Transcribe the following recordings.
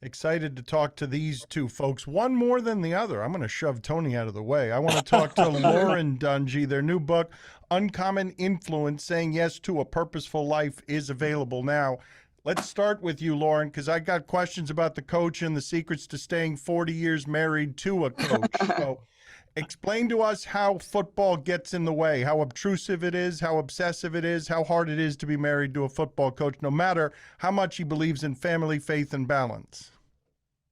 Excited to talk to these two folks, one more than the other. I'm going to shove Tony out of the way. I want to talk to Lauren Dungy. Their new book, Uncommon Influence, Saying Yes to a Purposeful Life, is available now. Let's start with you, Lauren, because I got questions about the coach and the secrets to staying 40 years married to a coach. So explain to us how football gets in the way, how obtrusive it is, how obsessive it is, how hard it is to be married to a football coach, no matter how much he believes in family, faith, and balance.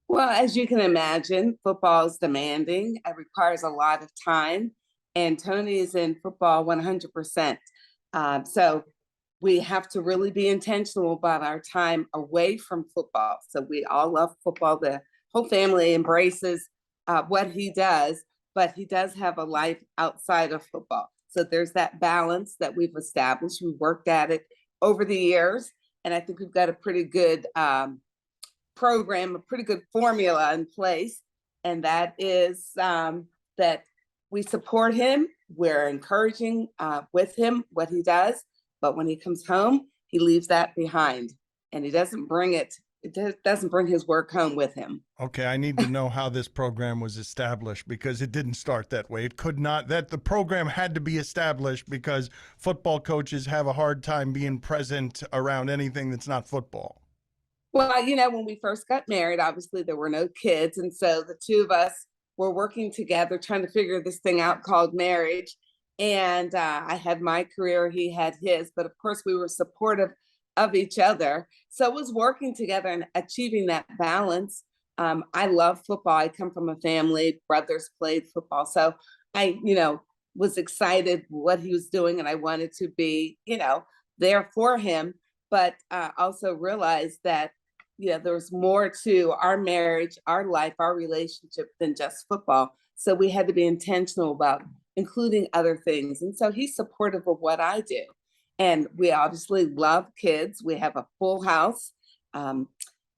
Well, as you can imagine, football is demanding. It requires a lot of time, and Tony is in football 100%. So we have to really be intentional about our time away from football. So we all love football. The whole family embraces what he does, but he does have a life outside of football. So there's that balance that we've established. We've worked at it over the years, and I think we've got a pretty good program, a pretty good formula in place, and that is that we support him. We're encouraging with him what he does, but when he comes home, he leaves that behind, and he doesn't bring it. It doesn't bring his work home with him. Okay, I need to know how this program was established because it didn't start that way. It could not, that the program had to be established because football coaches have a hard time being present around anything that's not football. Well, when we first got married, obviously there were no kids. And so the two of us were working together, trying to figure this thing out called marriage. And I had my career, he had his, but of course we were supportive of each other. So it was working together and achieving that balance. I love football. I come from a family, brothers played football. So I, was excited what he was doing, and I wanted to be, there for him, but also realized that there was more to our marriage, our life, our relationship than just football. So we had to be intentional about including other things. And so he's supportive of what I do. And we obviously love kids. We have a full house,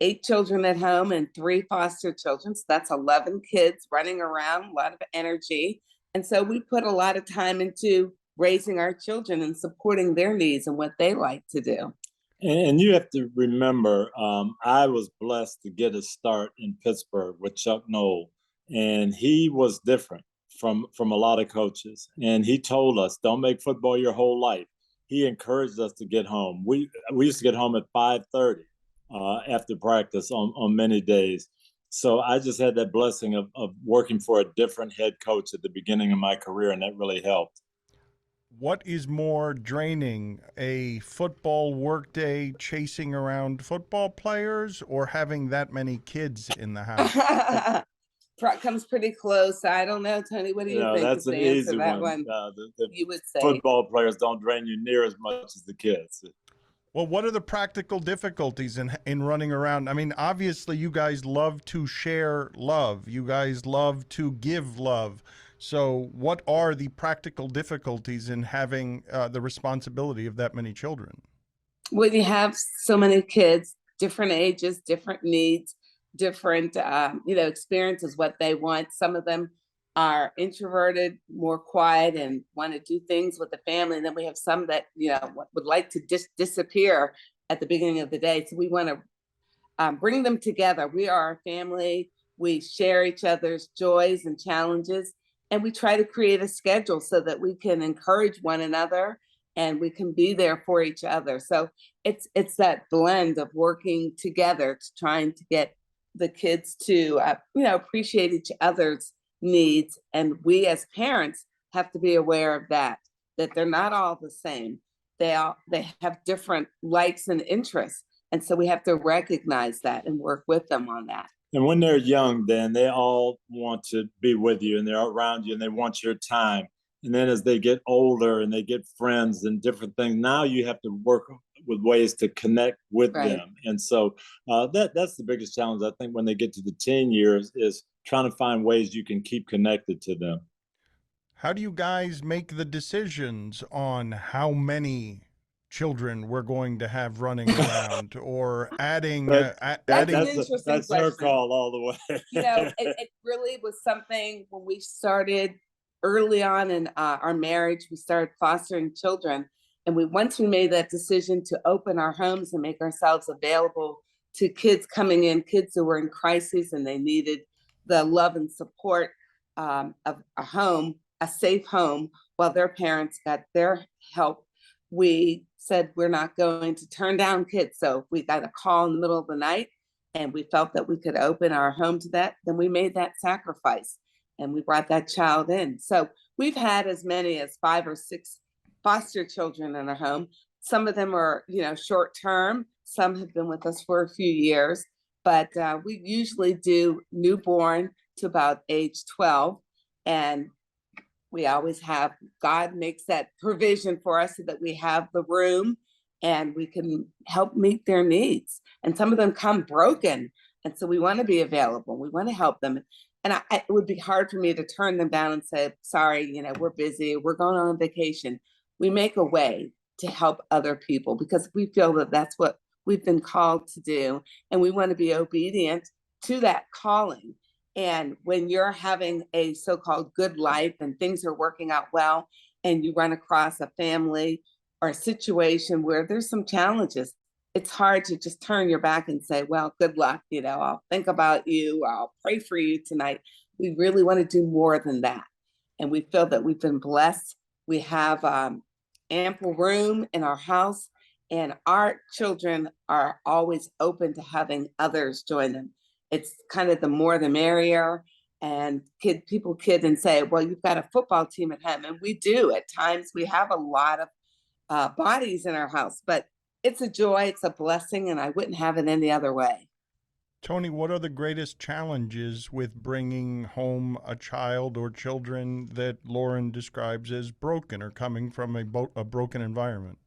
8 children at home and 3 foster children. So that's 11 kids running around, a lot of energy. And so we put a lot of time into raising our children and supporting their needs and what they like to do. And you have to remember, I was blessed to get a start in Pittsburgh with Chuck Noll, and he was different from a lot of coaches. And he told us, "Don't make football your whole life." He encouraged us to get home. We used to get home at 5:30 after practice on many days. So I just had that blessing of working for a different head coach at the beginning of my career, and that really helped. What is more draining, a football workday chasing around football players or having that many kids in the house? Comes pretty close. I don't know, Tony. What do you think? That's an easy one. You would say football players don't drain you near as much as the kids. Well, what are the practical difficulties in running around? I mean, obviously, you guys love to share love. You guys love to give love. So what are the practical difficulties in having the responsibility of that many children? When you have so many kids, different ages, different needs, different, experiences, what they want. Some of them are introverted, more quiet, and want to do things with the family. And then we have some that, would like to just disappear at the beginning of the day. So we want to bring them together. We are a family. We share each other's joys and challenges. And we try to create a schedule so that we can encourage one another and we can be there for each other. So it's that blend of working together, trying to get the kids to, appreciate each other's needs. And we as parents have to be aware of that they're not all the same. They have different likes and interests. And so we have to recognize that and work with them on that. And when they're young, then they all want to be with you and they're around you and they want your time. And then as they get older and they get friends and different things, now you have to work with ways to connect with them. And so that's the biggest challenge, I think, when they get to the teen years, is trying to find ways you can keep connected to them. How do you guys make the decisions on how many children we're going to have running around or adding? That's her call all the way. It really was something when we started early on in our marriage. We started fostering children, and once we made that decision to open our homes and make ourselves available to kids coming in, kids who were in crisis and they needed the love and support of a home, a safe home, while their parents got their help. We said we're not going to turn down kids. So if we got a call in the middle of the night and we felt that we could open our home to that, then we made that sacrifice and we brought that child in. So we've had as many as 5 or 6 foster children in our home. Some of them are, short term. Some have been with us for a few years, but we usually do newborn to about age 12. And we always have, God makes that provision for us so that we have the room and we can help meet their needs. And some of them come broken. And so we want to be available. We want to help them. And it would be hard for me to turn them down and say, sorry, we're busy, we're going on vacation. We make a way to help other people because we feel that that's what we've been called to do. And we want to be obedient to that calling. And when you're having a so-called good life and things are working out well, and you run across a family or a situation where there's some challenges, it's hard to just turn your back and say, well, good luck, I'll think about you, I'll pray for you tonight. We really want to do more than that. And we feel that we've been blessed. We have ample room in our house, and our children are always open to having others join them. It's kind of the more the merrier. And people kid and say, well, you've got a football team at home. And we do. At times we have a lot of bodies in our house, but it's a joy, it's a blessing, and I wouldn't have it any other way. Tony, what are the greatest challenges with bringing home a child or children that Lauren describes as broken or coming from a broken environment?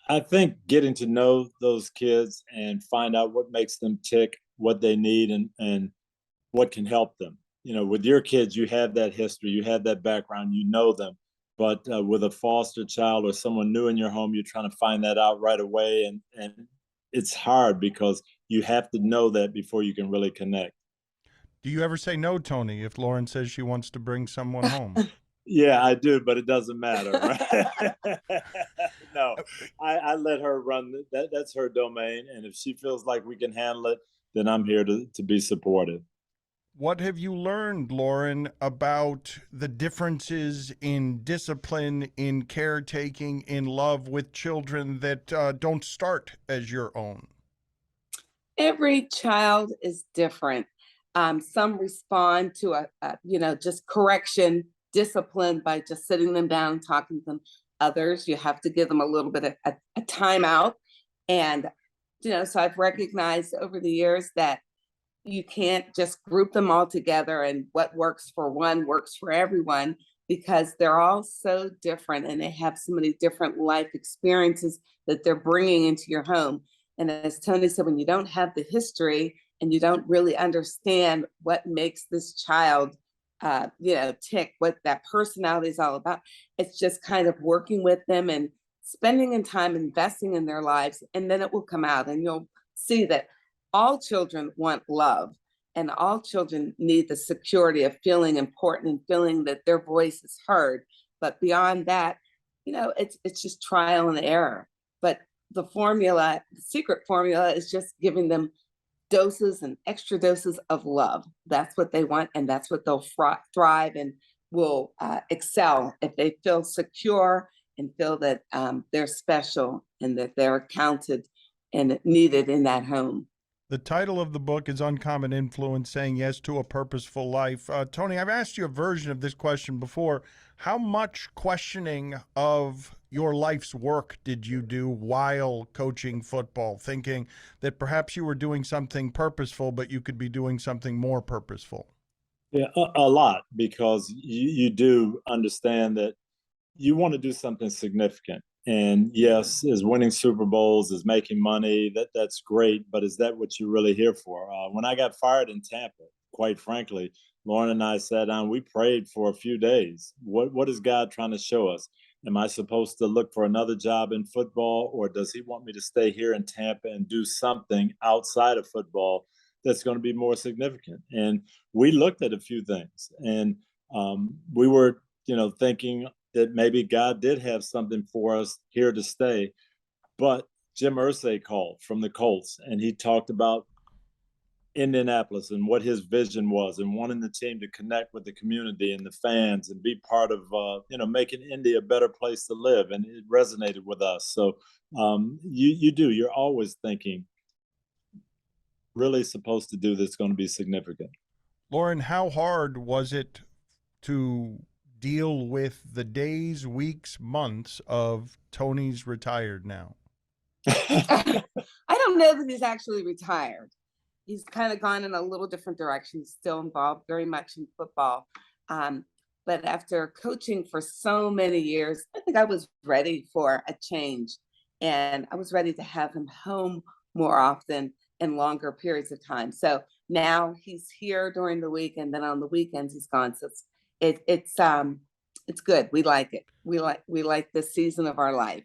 I think getting to know those kids and find out what makes them tick, what they need, and what can help them. With your kids, you have that history, you have that background, you know them. But with a foster child or someone new in your home, you're trying to find that out right away. And it's hard because you have to know that before you can really connect. Do you ever say no, Tony, if Lauren says she wants to bring someone home? Yeah, I do, but it doesn't matter, right? No, I let her run. That's her domain. And if she feels like we can handle it, then I'm here to be supportive. What have you learned, Lauren, about the differences in discipline, in caretaking, in love with children that don't start as your own? Every child is different. Some respond to just correction, discipline by just sitting them down and talking to them. Others, you have to give them a little bit of a timeout. And, so I've recognized over the years that you can't just group them all together and what works for one works for everyone, because they're all so different and they have so many different life experiences that they're bringing into your home. And as Tony said, when you don't have the history and you don't really understand what makes this child tick, what that personality is all about, it's just kind of working with them and spending in time investing in their lives, and then it will come out and you'll see that all children want love, and all children need the security of feeling important and feeling that their voice is heard. But beyond that, it's just trial and error. But the secret formula is just giving them doses and extra doses of love. That's what they want, and that's what they'll thrive and will excel if they feel secure and feel that they're special and that they're counted and needed in that home. The title of the book is Uncommon Influence, Saying Yes to a Purposeful Life. Tony, I've asked you a version of this question before. How much questioning of your life's work did you do while coaching football, thinking that perhaps you were doing something purposeful, but you could be doing something more purposeful? Yeah, a lot, because you do understand that you want to do something significant. And yes, is winning Super Bowls, is making money, that's great, but is that what you're really here for? When I got fired in Tampa, quite frankly, Lauren and I sat down, we prayed for a few days. What is God trying to show us? Am I supposed to look for another job in football, or does he want me to stay here in Tampa and do something outside of football that's going to be more significant? And we looked at a few things, and we were, thinking that maybe God did have something for us here to stay. But Jim Irsay called from the Colts, and he talked about Indianapolis and what his vision was, and wanting the team to connect with the community and the fans and be part of, making Indy a better place to live. And it resonated with us. So you're always thinking, really supposed to do this, going to be significant. Lauren, how hard was it to deal with the days, weeks, months of Tony's retired now? I don't know that he's actually retired. He's kind of gone in a little different direction. He's still involved very much in football. But after coaching for so many years, I think I was ready for a change. And I was ready to have him home more often and longer periods of time. So now he's here during the week, and then on the weekends he's gone. So it's good. We like it. We like this season of our life.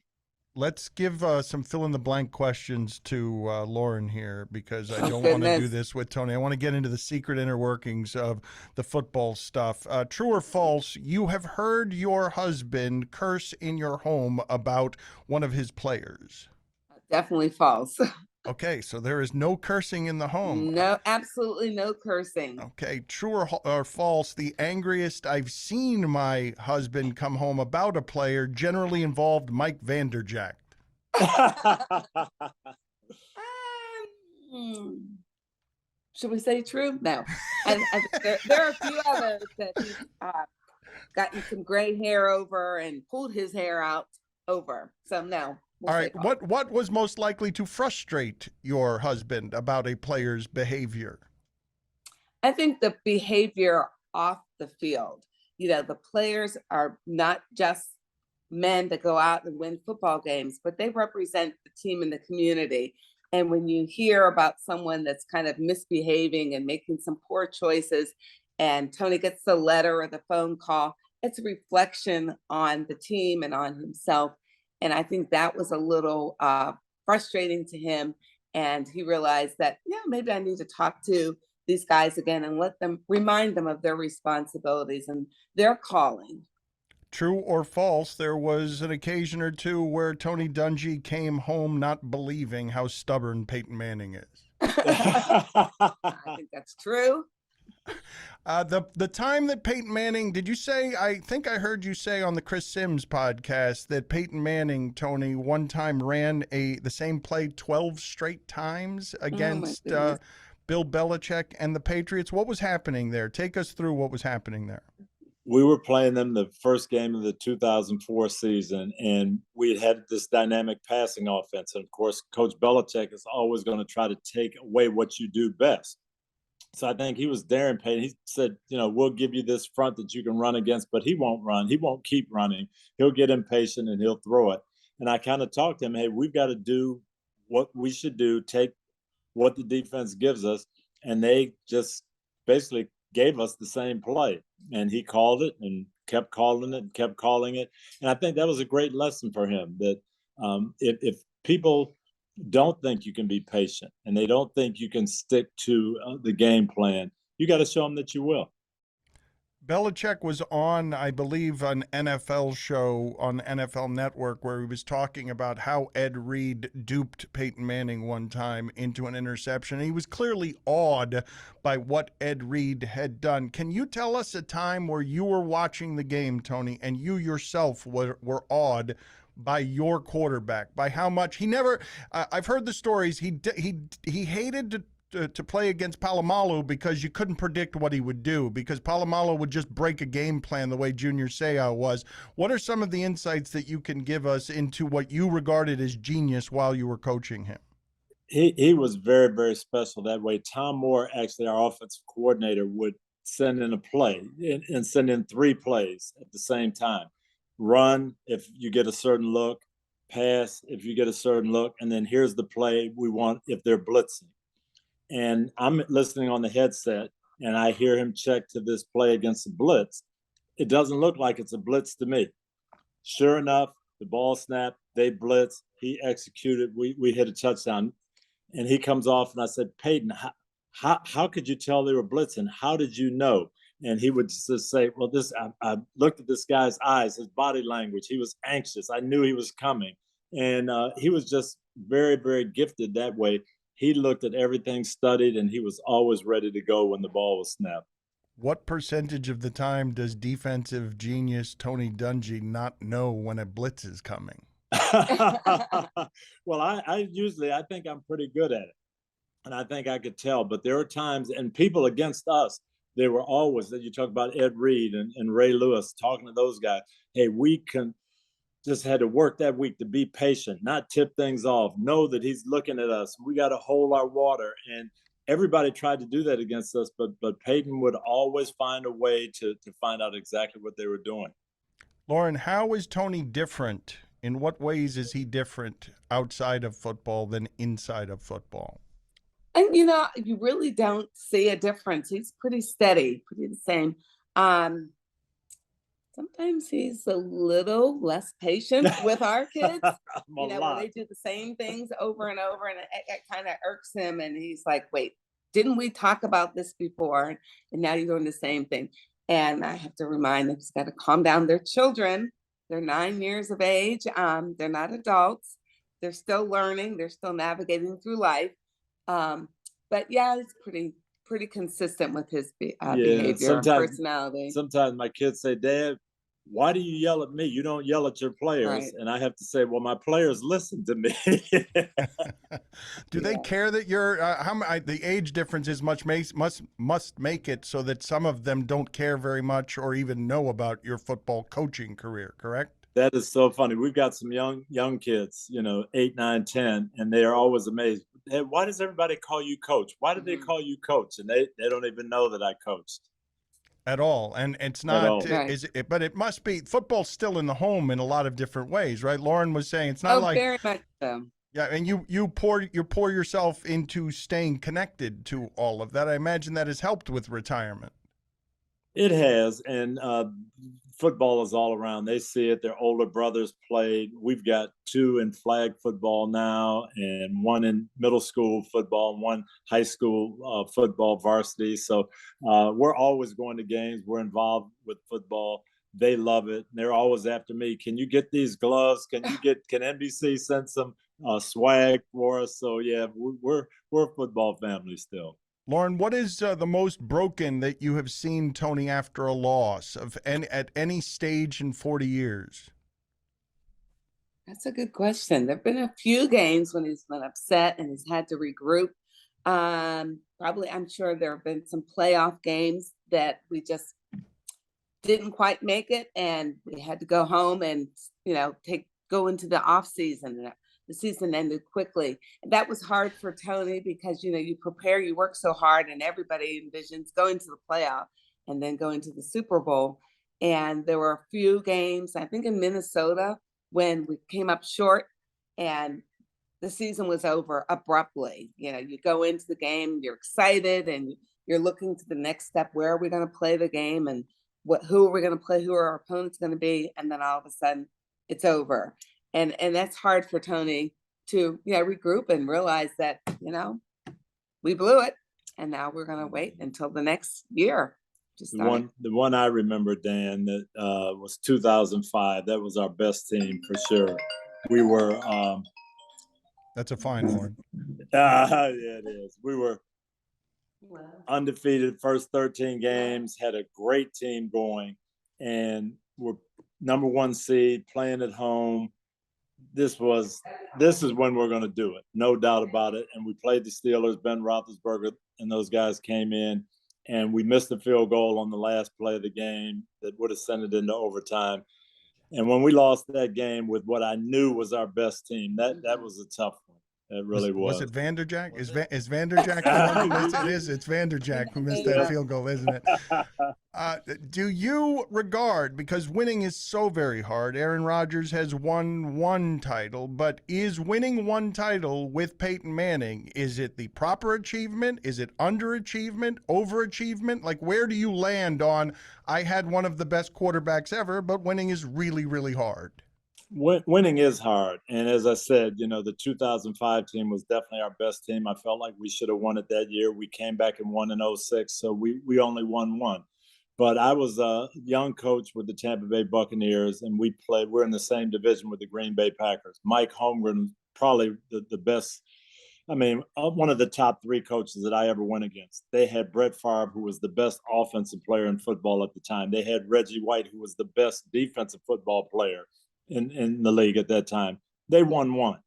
Let's give some fill-in-the-blank questions to Lauren here, because I don't want to do this with Tony. I want to get into the secret inner workings of the football stuff. True or false, you have heard your husband curse in your home about one of his players? Definitely false. Okay, so there is no cursing in the home. No, absolutely no cursing. Okay, true or false, the angriest I've seen my husband come home about a player generally involved Mike Vanderjagt. Should we say true? No. And there are a few others that he's gotten some gray hair over and pulled his hair out over. So no. All right. What was most likely to frustrate your husband about a player's behavior? I think the behavior off the field. The players are not just men that go out and win football games, but they represent the team and the community. And when you hear about someone that's kind of misbehaving and making some poor choices, and Tony gets the letter or the phone call, it's a reflection on the team and on himself. And I think that was a little frustrating to him. And he realized that, maybe I need to talk to these guys again and remind them of their responsibilities and their calling. True or false, there was an occasion or two where Tony Dungy came home not believing how stubborn Peyton Manning is. I think that's true. The time that Peyton Manning, did you say, I think I heard you say on the Chris Sims podcast that Peyton Manning, Tony, one time ran the same play 12 straight times against Bill Belichick and the Patriots. What was happening there? Take us through what was happening there. We were playing them the first game of the 2004 season, and we had this dynamic passing offense. And of course, Coach Belichick is always going to try to take away what you do best. So I think he was daring Peyton. He said, we'll give you this front that you can run against, but he won't run. He won't keep running. He'll get impatient and he'll throw it. And I kind of talked to him, hey, we've got to do what we should do, take what the defense gives us. And they just basically gave us the same play. And he called it and kept calling it and kept calling it. And I think that was a great lesson for him, that if people don't think you can be patient and they don't think you can stick to the game plan, you got to show them that you will. Belichick was on, I believe, an NFL show on NFL Network where he was talking about how Ed Reed duped Peyton Manning one time into an interception. He was clearly awed by what Ed Reed had done. Can you tell us a time where you were watching the game, Tony, and you yourself were awed by your quarterback, by how much he never, I've heard the stories, he hated to play against Palomalu because you couldn't predict what he would do, because Palomalu would just break a game plan the way Junior Seau was. What are some of the insights that you can give us into what you regarded as genius while you were coaching him? He was very, very special that way. Tom Moore, actually our offensive coordinator, would send in a play and send in 3 plays at the same time. Run if you get a certain look, pass if you get a certain look, and then here's the play we want if they're blitzing. And I'm listening on the headset, and I hear him check to this play against the blitz. It doesn't look like it's a blitz to me. Sure enough, the ball snapped, they blitz, he executed, we hit a touchdown. And he comes off, and I said, Peyton, how could you tell they were blitzing? How did you know? And he would just say, well, I looked at this guy's eyes, his body language. He was anxious. I knew he was coming. And he was just very, very gifted that way. He looked at everything, studied, and he was always ready to go when the ball was snapped. What percentage of the time does defensive genius Tony Dungy not know when a blitz is coming? Well, I usually, I think I'm pretty good at it. And I think I could tell, but there are times, and people against us, they were always, that you talk about Ed Reed and Ray Lewis, talking to those guys. Hey, we can just had to work that week to be patient, not tip things off, know that he's looking at us. We got to hold our water. And everybody tried to do that against us, but Peyton would always find a way to find out exactly what they were doing. Lauren, how is Tony different? In what ways is he different outside of football than inside of football? And you really don't see a difference. He's pretty steady, pretty the same. Sometimes he's a little less patient with our kids. When they do the same things over and over, and it kind of irks him. And he's like, "Wait, didn't we talk about this before? And now you're doing the same thing." And I have to remind them, he's got to calm down. They're children. They're 9 years of age. They're not adults. They're still learning. They're still navigating through life. But yeah, it's pretty consistent with his behavior and personality. Sometimes my kids say, "Dad, why do you yell at me? You don't yell at your players." Right. And I have to say, well, my players listen to me. Do they care that you're the age differences must make it so that some of them don't care very much or even know about your football coaching career, correct? That is so funny. We've got some young kids, 8, 9, 10, and they are always amazed. Hey, why does everybody call you coach? Why do they call you coach? And they don't even know that I coached. At all. And it's not, but it must be, football's still in the home in a lot of different ways, right? Lauren was saying it's not like. Very much so. Yeah, and you pour yourself into staying connected to all of that. I imagine that has helped with retirement. It has, and football is all around. They see it. Their older brothers played. We've got 2 in flag football now, and 1 in middle school football, and 1 high school football varsity. So we're always going to games. We're involved with football. They love it. They're always after me. Can you get these gloves? Can NBC send some swag for us? So yeah, we're a football family still. Lauren, what is the most broken that you have seen Tony after a loss at any stage in 40 years? That's a good question. There have been a few games when he's been upset and he's had to regroup. Probably, I'm sure there have been some playoff games that we just didn't quite make it, and we had to go home and go into the off season. The season ended quickly. That was hard for Tony because, you prepare, you work so hard, and everybody envisions going to the playoff and then going to the Super Bowl. And there were a few games, I think in Minnesota, when we came up short and the season was over abruptly. You go into the game, you're excited, and you're looking to the next step. Where are we going to play the game? And who are we going to play? Who are our opponents going to be? And then all of a sudden it's over. And that's hard for Tony to regroup and realize that, we blew it. And now we're going to wait until the next year. The one I remember, Dan, that was 2005. That was our best team for sure. We were. That's a fine one. Yeah, it is. We were undefeated first 13 games, had a great team going, and we're number 1 seed playing at home. This is when we're going to do it, no doubt about it. And we played the Steelers. Ben Roethlisberger and those guys came in, and we missed a field goal on the last play of the game that would have sent it into overtime. And when we lost that game with what I knew was our best team, that was a tough one. It really was. Was it Vanderjack? Is Vanderjack the one who missed it? It is. It's Vanderjack who missed that field goal, isn't it? Do you regard, because winning is so very hard, Aaron Rodgers has won 1 title, but is winning 1 title with Peyton Manning, is it the proper achievement? Is it underachievement, overachievement? Like, where do you land on, I had one of the best quarterbacks ever, but winning is really, really hard? Winning is hard. And as I said, the 2005 team was definitely our best team. I felt like we should have won it that year. We came back and won in 06, so we only won 1. But I was a young coach with the Tampa Bay Buccaneers, and we're in the same division with the Green Bay Packers. Mike Holmgren probably the best. I mean, one of the top 3 coaches that I ever went against. They had Brett Favre, who was the best offensive player in football at the time. They had Reggie White, who was the best defensive football player in the league at that time. They won one.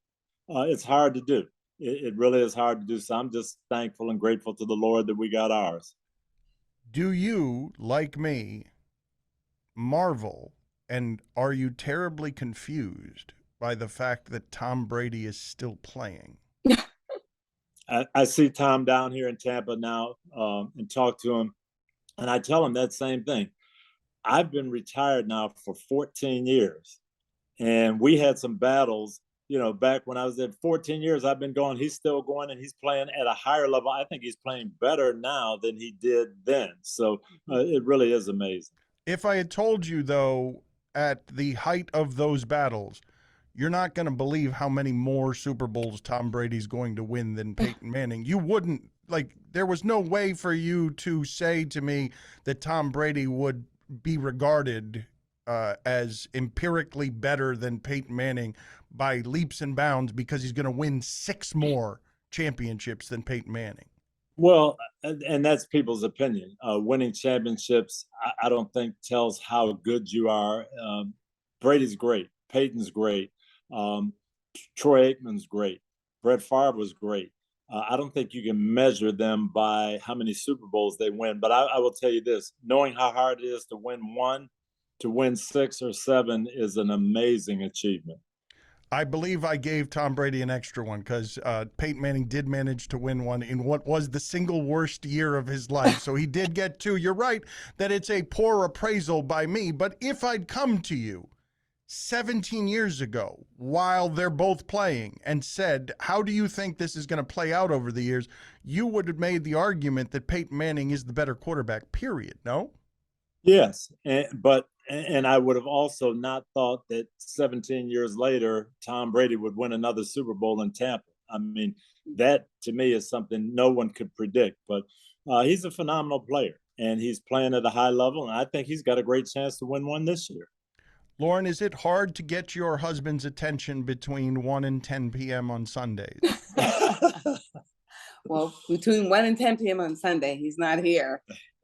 It's hard to do. It really is hard to do. So I'm just thankful and grateful to the Lord that we got ours. Do you, like me, marvel and are you terribly confused by the fact that Tom Brady is still playing? I see Tom down here in Tampa now and talk to him, and I tell him that same thing. I've been retired now for 14 years, and we had some battles, you know, back when I was at 14 years. I've been going, he's still going, and he's playing at a higher level. I think he's playing better now than he did then. So it really is amazing. If I had told you, though, at the height of those battles, you're not going to believe how many more Super Bowls Tom Brady's going to win than Peyton Manning. You wouldn't, like, there was no way for you to say to me that Tom Brady would be regarded as empirically better than Peyton Manning by leaps and bounds because he's going to win 6 more championships than Peyton Manning. Well, and that's people's opinion. Winning championships, I don't think tells how good you are. Brady's great. Peyton's great. Troy Aikman's great. Brett Favre was great. I don't think you can measure them by how many Super Bowls they win. But I will tell you this, knowing how hard it is to win 1, to win 6 or 7 is an amazing achievement. I believe I gave Tom Brady an extra one because Peyton Manning did manage to win one in what was the single worst year of his life. So he did get 2. You're right that it's a poor appraisal by me. But if I'd come to you 17 years ago while they're both playing and said, how do you think this is going to play out over the years? You would have made the argument that Peyton Manning is the better quarterback, period. No? Yes. And I would have also not thought that 17 years later, Tom Brady would win another Super Bowl in Tampa. I mean, that to me is something no one could predict, but he's a phenomenal player and he's playing at a high level. And I think he's got a great chance to win one this year. Lauren, is it hard to get your husband's attention between 1 and 10 p.m. on Sundays? Well, between 1 and 10 p.m. on Sunday, he's not here.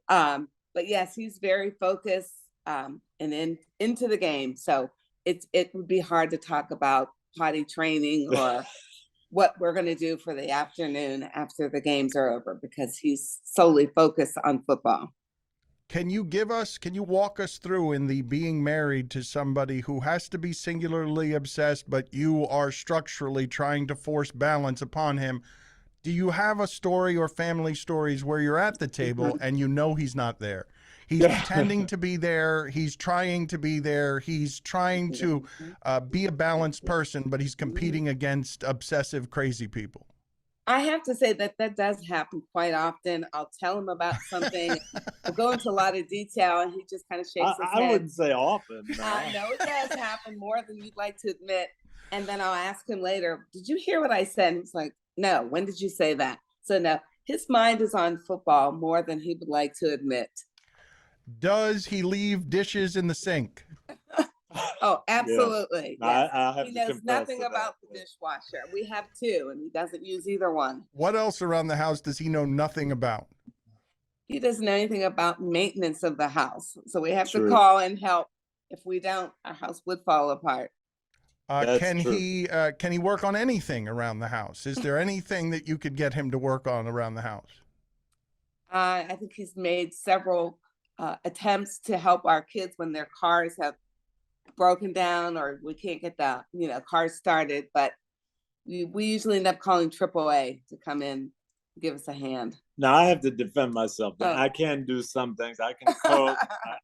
But yes, he's very focused and into the game. So it would be hard to talk about potty training or what we're going to do for the afternoon after the games are over because he's solely focused on football. Can you walk us through in the being married to somebody who has to be singularly obsessed, but you are structurally trying to force balance upon him? Do you have a story or family stories where you're at the table and you know he's not there? He's pretending to be there. He's trying to be there. He's trying to be a balanced person, but he's competing against obsessive, crazy people. I have to say that does happen quite often. I'll tell him about something. We'll go into a lot of detail, and he just kind of shakes his head. I wouldn't say often. No, it does happen more than you'd like to admit. And then I'll ask him later, did you hear what I said? And he's like, no, when did you say that? So no, his mind is on football more than he would like to admit. Does he leave dishes in the sink? Oh, absolutely. Yeah. Yes. He knows nothing about the dishwasher. We have 2, and he doesn't use either one. What else around the house does he know nothing about? He doesn't know anything about maintenance of the house. So we have to call and help. If we don't, our house would fall apart. Can he work on anything around the house? Is there anything that you could get him to work on around the house? I think he's made several attempts to help our kids when their cars have broken down or we can't get the cars started, but we usually end up calling AAA to come in, give us a hand. Now I have to defend myself. I can do some things. I can cook.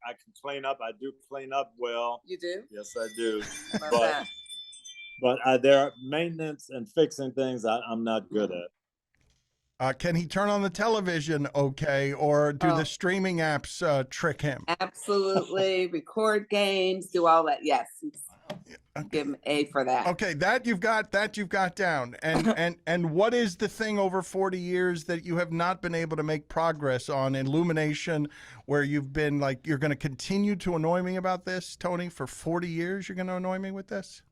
I can clean up. I do clean up well. You do? Yes, I do. Love that. But there are maintenance and fixing things I'm not good at. Can he turn on the television okay, or do the streaming apps trick him? Absolutely. Record games, do all that. Yes. Give him A for that. Okay, that you've got down. And what is the thing over 40 years that you have not been able to make progress on? Illumination, where you've been like, you're going to continue to annoy me about this, Tony, for 40 years? You're going to annoy me with this?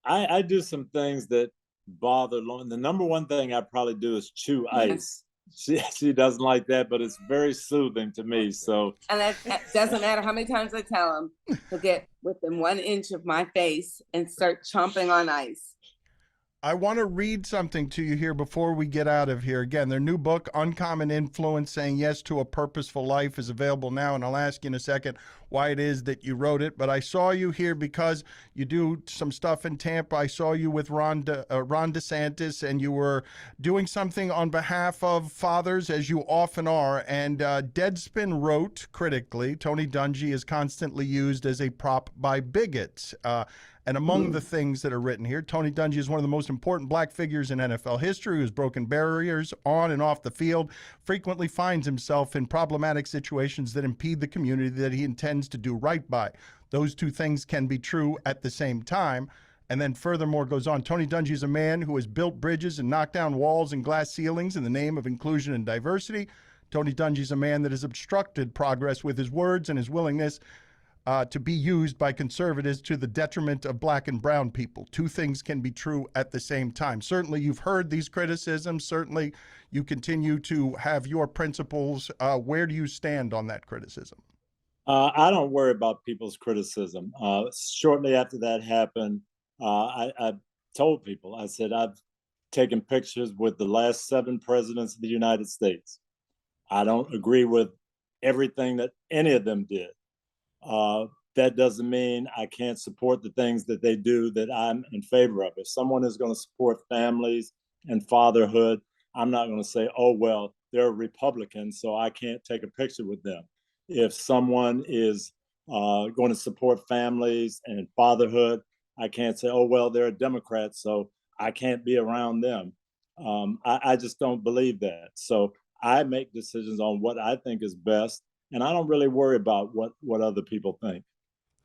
I do some things that bother Lauren. The number one thing I probably do is chew ice. She doesn't like that, but it's very soothing to me. So, And it doesn't matter how many times I tell him, he'll get within 1 inch of my face and start chomping on ice. I want to read something to you here before we get out of here. Again, their new book, Uncommon Influence, Saying Yes to a Purposeful Life, is available now, and I'll ask you in a second why it is that you wrote it. But I saw you here because you do some stuff in Tampa. I saw you with Ron DeSantis, and you were doing something on behalf of fathers, as you often are. And Deadspin wrote critically, Tony Dungy is constantly used as a prop by bigots. And among the things that are written here, Tony Dungy is one of the most important black figures in NFL history who has broken barriers on and off the field, frequently finds himself in problematic situations that impede the community that he intends to do right by. Those two things can be true at the same time. And then furthermore goes on, Tony Dungy is a man who has built bridges and knocked down walls and glass ceilings in the name of inclusion and diversity. Tony Dungy is a man that has obstructed progress with his words and his willingness to be used by conservatives to the detriment of black and brown people. Two things can be true at the same time. Certainly, you've heard these criticisms. Certainly, you continue to have your principles. Where do you stand on that criticism? I don't worry about people's criticism. Shortly after that happened, I told people, I said, I've taken pictures with the last 7 presidents of the United States. I don't agree with everything that any of them did. That doesn't mean I can't support the things that they do that I'm in favor of. If someone is going to support families and fatherhood, I'm not going to say, oh, well, they're Republicans, so I can't take a picture with them. If someone is going to support families and fatherhood, I can't say, oh, well, they're a Democrat, so I can't be around them. I just don't believe that. So I make decisions on what I think is best. And I don't really worry about what other people think.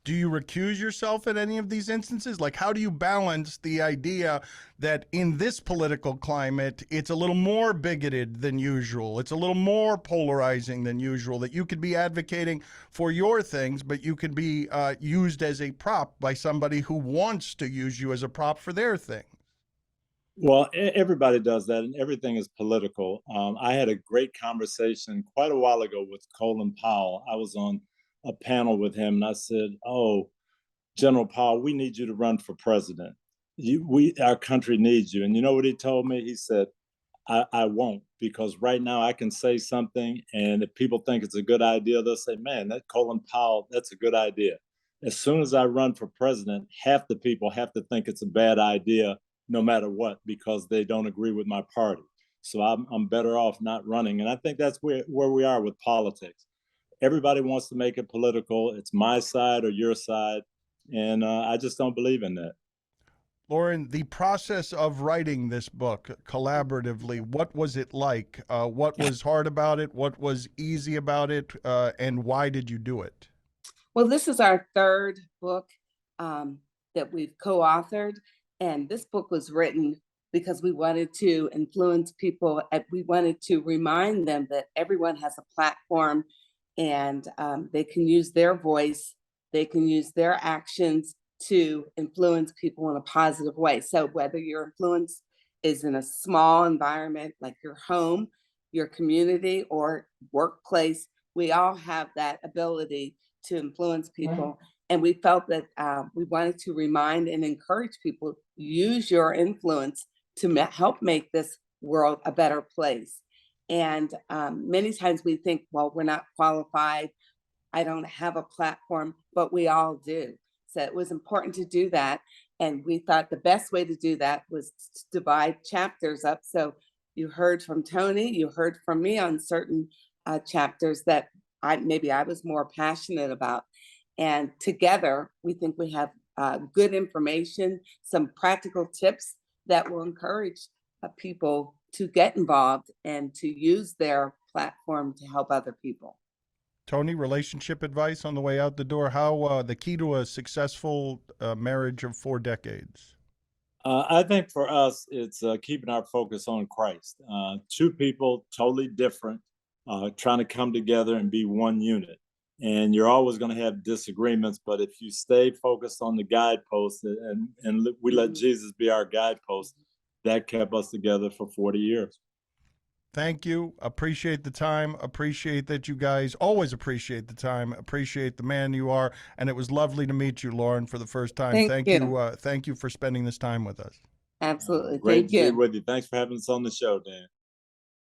Do you recuse yourself in any of these instances? Like, how do you balance the idea that in this political climate, it's a little more bigoted than usual, it's a little more polarizing than usual, that you could be advocating for your things, but you could be used as a prop by somebody who wants to use you as a prop for their thing? Well, everybody does that, and everything is political. I had a great conversation quite a while ago with Colin Powell. I was on a panel with him, and I said, "Oh, General Powell, we need you to run for president. Our country needs you." And you know what he told me? He said, I won't, because right now I can say something, and if people think it's a good idea, they'll say, man, that Colin Powell, that's a good idea. As soon as I run for president, half the people have to think it's a bad idea no matter what, because they don't agree with my party. So I'm better off not running. And I think that's where we are with politics. Everybody wants to make it political. It's my side or your side. And I just don't believe in that. Lauren, the process of writing this book collaboratively, what was it like? What was hard about it? What was easy about it? And why did you do it? Well, this is our third book that we've co-authored. And this book was written because we wanted to influence people. We wanted to remind them that everyone has a platform, and they can use their voice, they can use their actions to influence people in a positive way. So whether your influence is in a small environment like your home, your community, or workplace, we all have that ability to influence people. And we felt that we wanted to remind and encourage people, use your influence to help make this world a better place. And many times we think, well, we're not qualified, I don't have a platform, but we all do. So it was important to do that. And we thought the best way to do that was to divide chapters up. So you heard from Tony, you heard from me on certain chapters that maybe I was more passionate about. And together, we think we have good information, some practical tips that will encourage people to get involved and to use their platform to help other people. Tony, relationship advice on the way out the door. How the key to a successful marriage of 4 decades? I think for us, it's keeping our focus on Christ. Two people totally different, trying to come together and be one unit. and you're always going to have disagreements. But if you stay focused on the guideposts and we let Jesus be our guidepost, that kept us together for 40 years. Thank you. Appreciate the time. Appreciate that you guys always appreciate the time. Appreciate the man you are. And it was lovely to meet you, Lauren, for the first time. Thank you. Thank you for spending this time with us. Absolutely. Great Thank to be you. with you. Thanks for having us on the show, Dan.